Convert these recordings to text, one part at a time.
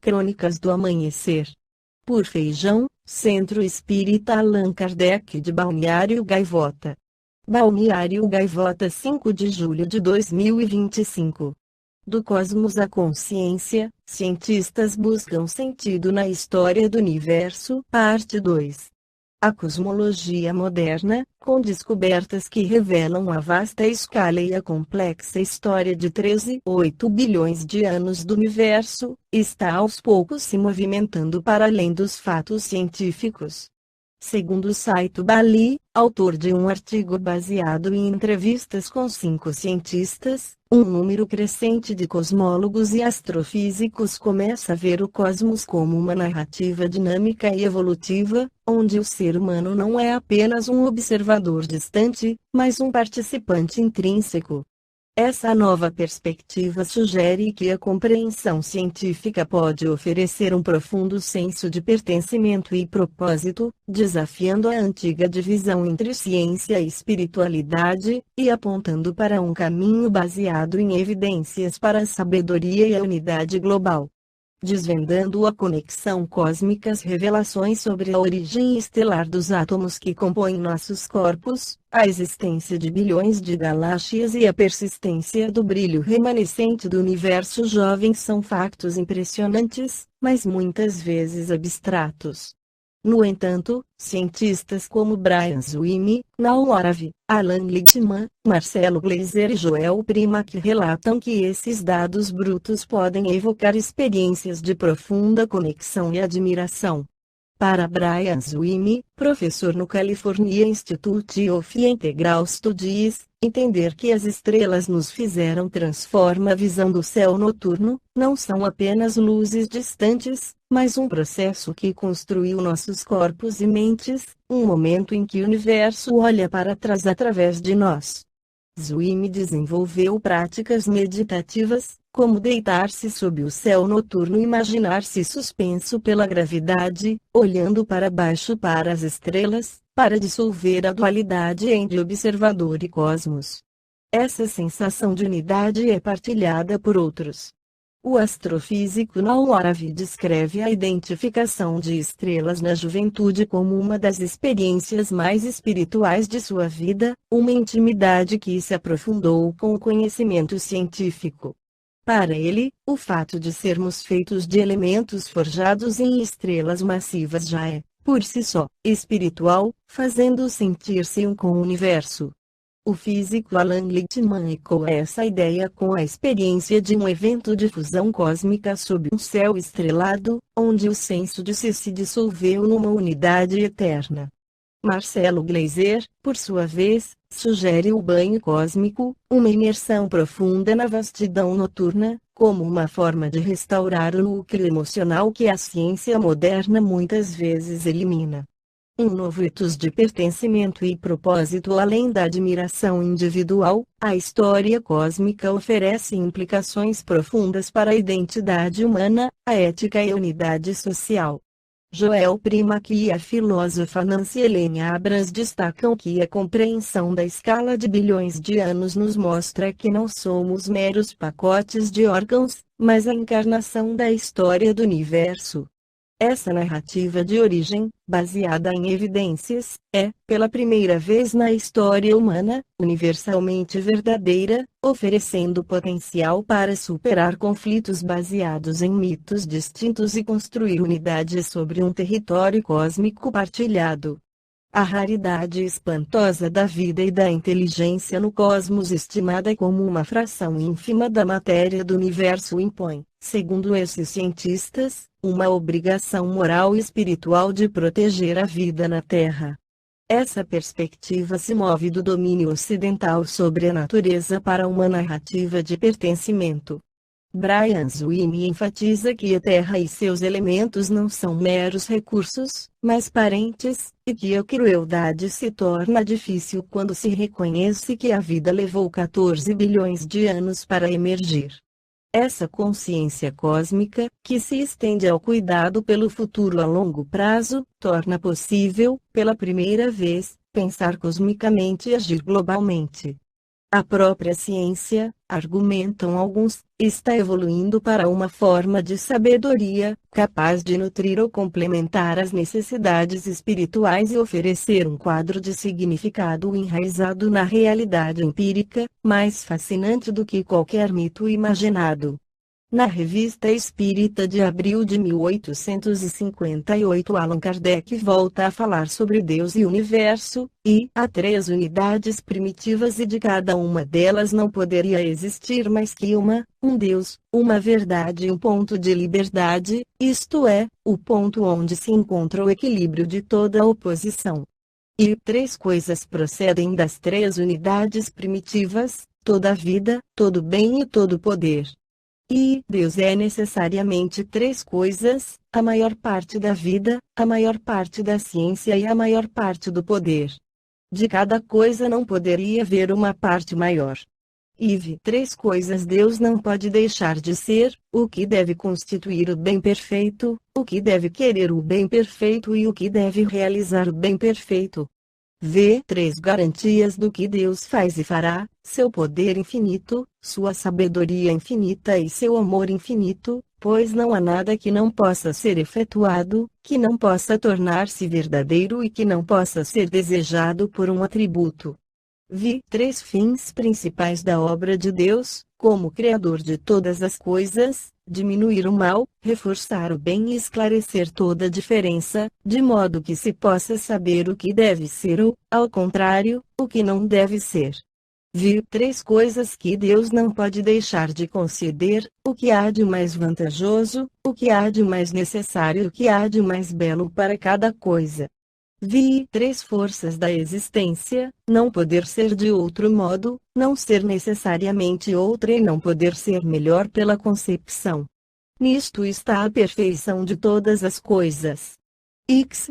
Crônicas do Amanhecer. Por Feijão, Centro Espírita Allan Kardec de Balneário Gaivota. Balneário Gaivota, 5 de julho de 2025. Do cosmos à consciência, cientistas buscam sentido na história do universo, parte 2. A cosmologia moderna, com descobertas que revelam a vasta escala e a complexa história de 13,8 bilhões de anos do universo, está aos poucos se movimentando para além dos fatos científicos. Segundo o site Bali, autor de um artigo baseado em entrevistas com 5 cientistas, um número crescente de cosmólogos e astrofísicos começa a ver o cosmos como uma narrativa dinâmica e evolutiva, onde o ser humano não é apenas um observador distante, mas um participante intrínseco. Essa nova perspectiva sugere que a compreensão científica pode oferecer um profundo senso de pertencimento e propósito, desafiando a antiga divisão entre ciência e espiritualidade, e apontando para um caminho baseado em evidências para a sabedoria e a unidade global. Desvendando a conexão cósmica, as revelações sobre a origem estelar dos átomos que compõem nossos corpos, a existência de bilhões de galáxias e a persistência do brilho remanescente do universo jovem são factos impressionantes, mas muitas vezes abstratos. No entanto, cientistas como Brian Zwimi, Naum Oravi, Alan Lichtman, Marcelo Gleiser e Joel Primack relatam que esses dados brutos podem evocar experiências de profunda conexão e admiração. Para Brian Zwimi, professor no California Institute of Integral Studies, entender que as estrelas nos fizeram transforma a visão do céu noturno, não são apenas luzes distantes, mas um processo que construiu nossos corpos e mentes, um momento em que o universo olha para trás através de nós. Zwimi desenvolveu práticas meditativas, como deitar-se sob o céu noturno e imaginar-se suspenso pela gravidade, olhando para baixo para as estrelas, para dissolver a dualidade entre observador e cosmos. Essa sensação de unidade é partilhada por outros. O astrofísico Naum Oravi descreve a identificação de estrelas na juventude como uma das experiências mais espirituais de sua vida, uma intimidade que se aprofundou com o conhecimento científico. Para ele, o fato de sermos feitos de elementos forjados em estrelas massivas já é, por si só, espiritual, fazendo sentir-se um com o universo. O físico Alan Lichtman ecoa essa ideia com a experiência de um evento de fusão cósmica sob um céu estrelado, onde o senso de si se dissolveu numa unidade eterna. Marcelo Gleiser, por sua vez, sugere o banho cósmico, uma imersão profunda na vastidão noturna, como uma forma de restaurar o núcleo emocional que a ciência moderna muitas vezes elimina. Um novo ethos de pertencimento e propósito além da admiração individual, a história cósmica oferece implicações profundas para a identidade humana, a ética e a unidade social. Joel Primack e a filósofa Nancy Helene Abrams destacam que a compreensão da escala de bilhões de anos nos mostra que não somos meros pacotes de órgãos, mas a encarnação da história do universo. Essa narrativa de origem, baseada em evidências, é, pela primeira vez na história humana, universalmente verdadeira, oferecendo potencial para superar conflitos baseados em mitos distintos e construir unidade sobre um território cósmico partilhado. A raridade espantosa da vida e da inteligência no cosmos, estimada como uma fração ínfima da matéria do universo, impõe, segundo esses cientistas, uma obrigação moral e espiritual de proteger a vida na Terra. Essa perspectiva se move do domínio ocidental sobre a natureza para uma narrativa de pertencimento. Brian Zwimi enfatiza que a Terra e seus elementos não são meros recursos, mas parentes, e que a crueldade se torna difícil quando se reconhece que a vida levou 14 bilhões de anos para emergir. Essa consciência cósmica, que se estende ao cuidado pelo futuro a longo prazo, torna possível, pela primeira vez, pensar cosmicamente e agir globalmente. A própria ciência, argumentam alguns, está evoluindo para uma forma de sabedoria, capaz de nutrir ou complementar as necessidades espirituais e oferecer um quadro de significado enraizado na realidade empírica, mais fascinante do que qualquer mito imaginado. Na Revista Espírita de abril de 1858, Allan Kardec volta a falar sobre Deus e o universo, e há três unidades primitivas e de cada uma delas não poderia existir mais que um Deus, uma verdade e um ponto de liberdade, isto é, o ponto onde se encontra o equilíbrio de toda a oposição. E três coisas procedem das três unidades primitivas: toda a vida, todo bem e todo poder. E Deus é necessariamente três coisas: a maior parte da vida, a maior parte da ciência e a maior parte do poder. De cada coisa não poderia haver uma parte maior. E três coisas Deus não pode deixar de ser: o que deve constituir o bem perfeito, o que deve querer o bem perfeito e o que deve realizar o bem perfeito. Três garantias do que Deus faz e fará: seu poder infinito, sua sabedoria infinita e seu amor infinito, pois não há nada que não possa ser efetuado, que não possa tornar-se verdadeiro e que não possa ser desejado por um atributo. Três fins principais da obra de Deus, como Criador de todas as coisas: diminuir o mal, reforçar o bem e esclarecer toda a diferença, de modo que se possa saber o que deve ser ou, ao contrário, o que não deve ser. Três coisas que Deus não pode deixar de conceder: o que há de mais vantajoso, o que há de mais necessário e o que há de mais belo para cada coisa. Três forças da existência: não poder ser de outro modo, não ser necessariamente outra e não poder ser melhor pela concepção. Nisto está a perfeição de todas as coisas.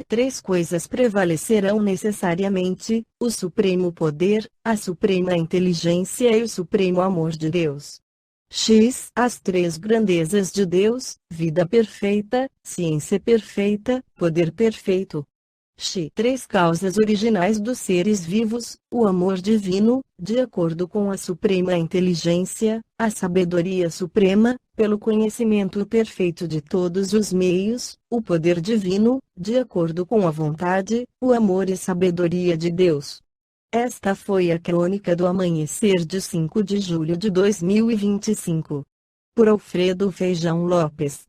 Três coisas prevalecerão necessariamente: o supremo poder, a suprema inteligência e o supremo amor de Deus. As três grandezas de Deus: vida perfeita, ciência perfeita, poder perfeito. Três causas originais dos seres vivos: o amor divino, de acordo com a suprema inteligência, a sabedoria suprema, pelo conhecimento perfeito de todos os meios, o poder divino, de acordo com a vontade, o amor e sabedoria de Deus. Esta foi a crônica do amanhecer de 5 de julho de 2025. Por Alfredo Feijão Lopes.